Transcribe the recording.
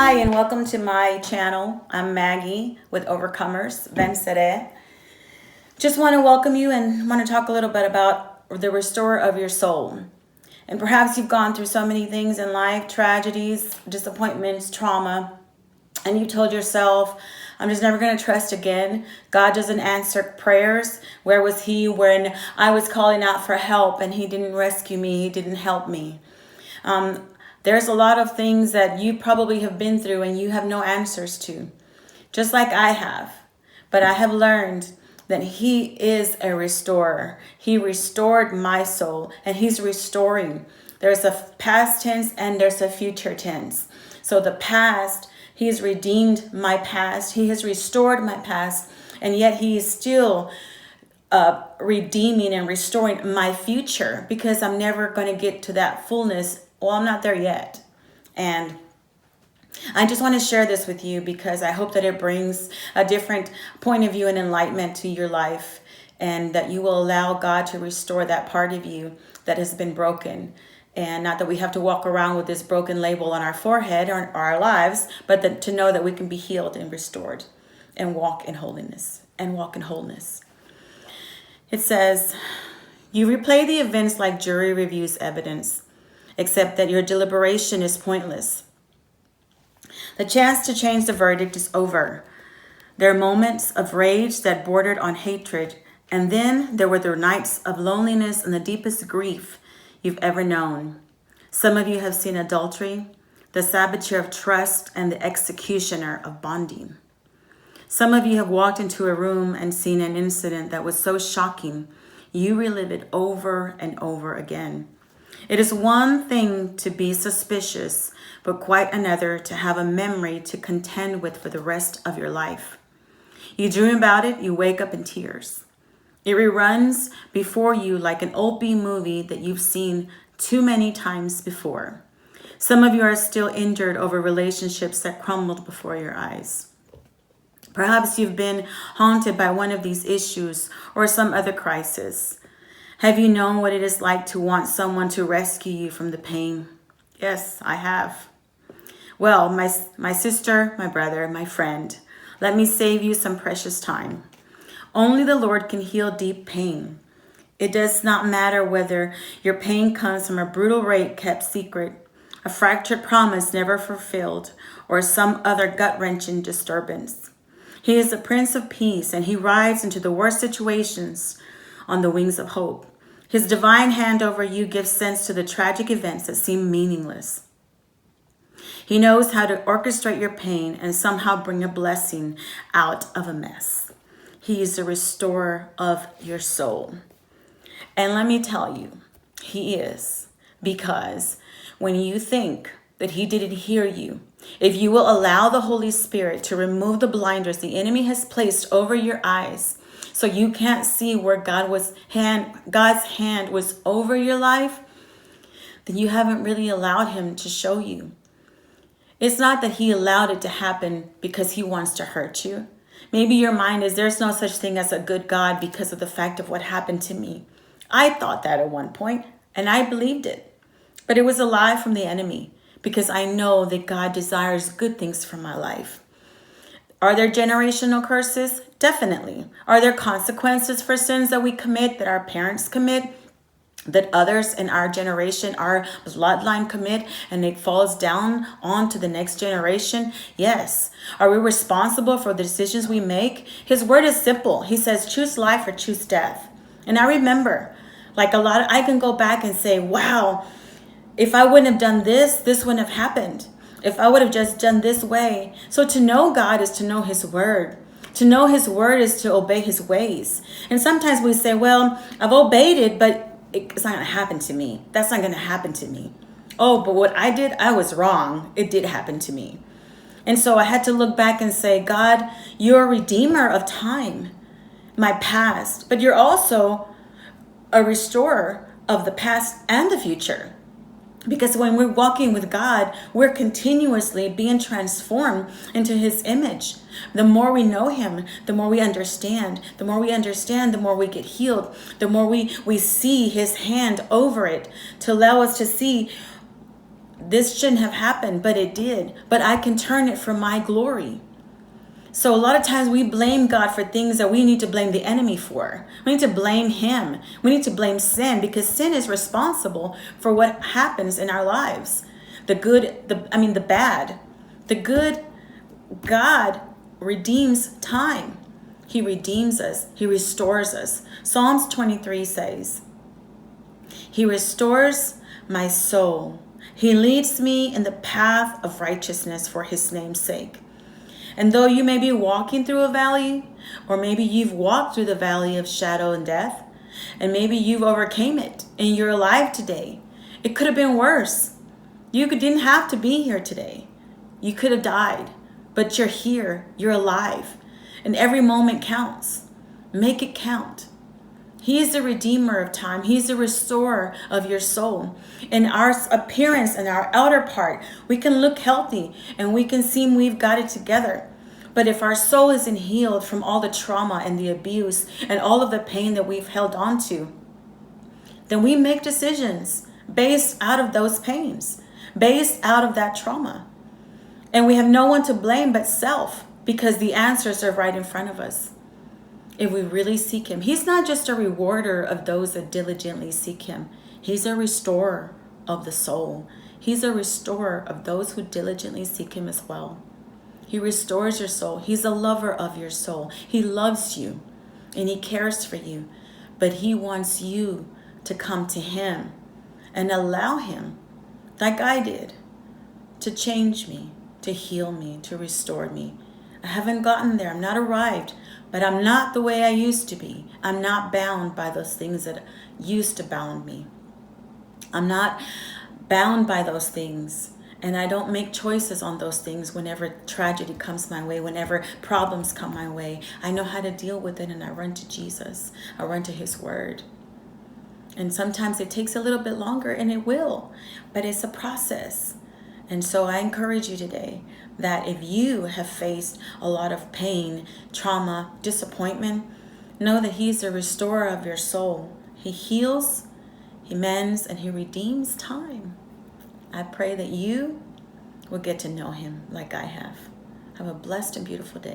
Hi, and welcome to my channel. I'm Maggie with Overcomers, Vencere. Just want to welcome you and want to talk a little bit about the restorer of your soul. And perhaps you've gone through so many things in life, tragedies, disappointments, trauma, and you told yourself, I'm just never going to trust again. God doesn't answer prayers. Where was he when I was calling out for help and he didn't rescue me, he didn't help me? There's a lot of things that you probably have been through and you have no answers to, just like I have. But I have learned that he is a restorer. He restored my soul and he's restoring. There's a past tense and there's a future tense. So the past, he has redeemed my past. He has restored my past, and yet he is still redeeming and restoring my future, because I'm never going to get to that fullness. Well, I'm not there yet. And I just want to share this with you because I hope that it brings a different point of view and enlightenment to your life, and that you will allow God to restore that part of you that has been broken. And not that we have to walk around with this broken label on our forehead or our lives, but to know that we can be healed and restored and walk in holiness and walk in wholeness. It says, you replay the events like jury reviews evidence, except that your deliberation is pointless. The chance to change the verdict is over. There are moments of rage that bordered on hatred, and then there were the nights of loneliness and the deepest grief you've ever known. Some of you have seen adultery, the saboteur of trust, and the executioner of bonding. Some of you have walked into a room and seen an incident that was so shocking, you relive it over and over again. It is one thing to be suspicious, but quite another to have a memory to contend with for the rest of your life. You dream about it, you wake up in tears. It reruns before you like an old B movie that you've seen too many times before. Some of you are still injured over relationships that crumbled before your eyes. Perhaps you've been haunted by one of these issues or some other crisis. Have you known what it is like to want someone to rescue you from the pain? Yes, I have. Well, my sister, my brother, my friend, let me save you some precious time. Only the Lord can heal deep pain. It does not matter whether your pain comes from a brutal rape kept secret, a fractured promise never fulfilled, or some other gut-wrenching disturbance. He is the Prince of Peace, and he rides into the worst situations on the wings of hope. His divine hand over you gives sense to the tragic events that seem meaningless. He knows how to orchestrate your pain and somehow bring a blessing out of a mess. He is the restorer of your soul. And let me tell you, he is, because when you think that he didn't hear you, if you will allow the Holy Spirit to remove the blinders the enemy has placed over your eyes, so you can't see where God's hand was over your life, then you haven't really allowed him to show you. It's not that he allowed it to happen because he wants to hurt you. Maybe your mind is, there's no such thing as a good God because of the fact of what happened to me. I thought that at one point, and I believed it. But it was a lie from the enemy, because I know that God desires good things for my life. Are there generational curses? Definitely. Are there consequences for sins that we commit, that our parents commit, that others in our generation, our bloodline commit, and it falls down onto the next generation? Yes. Are we responsible for the decisions we make? His word is simple. He says, choose life or choose death. And I remember, I can go back and say, wow, if I wouldn't have done this, this wouldn't have happened. If I would have just done this way. So to know God is to know his word. To know his word is to obey his ways. And sometimes we say, well, I've obeyed it, but it's not going to happen to me. That's not going to happen to me. Oh, but what I did, I was wrong. It did happen to me. And so I had to look back and say, God, you're a redeemer of time, my past, but you're also a restorer of the past and the future. Because when we're walking with God, we're continuously being transformed into his image. The more we know him, the more we understand. The more we understand, the more we get healed. The more we see his hand over it to allow us to see this shouldn't have happened, but it did. But I can turn it for my glory. So a lot of times we blame God for things that we need to blame the enemy for. We need to blame him. We need to blame sin, because sin is responsible for what happens in our lives. The good, the bad. The good, God redeems time. He redeems us. He restores us. Psalms 23 says, He restores my soul. He leads me in the path of righteousness for his name's sake. And though you may be walking through a valley, or maybe you've walked through the valley of shadow and death, and maybe you've overcame it and you're alive today. It could have been worse. You didn't have to be here today. You could have died, but you're here. You're alive. And every moment counts. Make it count. He is the redeemer of time. He's the restorer of your soul. In our appearance and our outer part, we can look healthy and we can seem we've got it together. But if our soul isn't healed from all the trauma and the abuse and all of the pain that we've held on to, then we make decisions based out of those pains, based out of that trauma. And we have no one to blame but self, because the answers are right in front of us. If we really seek him, he's not just a rewarder of those that diligently seek him. He's a restorer of the soul. He's a restorer of those who diligently seek him as well. He restores your soul. He's a lover of your soul. He loves you and he cares for you, but he wants you to come to him and allow him, like I did, to change me, to heal me, to restore me. I haven't gotten there. I'm not arrived, but I'm not the way I used to be. I'm not bound by those things that used to bound me. I'm not bound by those things, and I don't make choices on those things whenever tragedy comes my way, whenever problems come my way. I know how to deal with it, and I run to Jesus. I run to his word. And sometimes it takes a little bit longer, and it will, but it's a process. And so I encourage you today that if you have faced a lot of pain, trauma, disappointment, know that he's the restorer of your soul. He heals, he mends, and he redeems time. I pray that you will get to know him like I have. Have a blessed and beautiful day.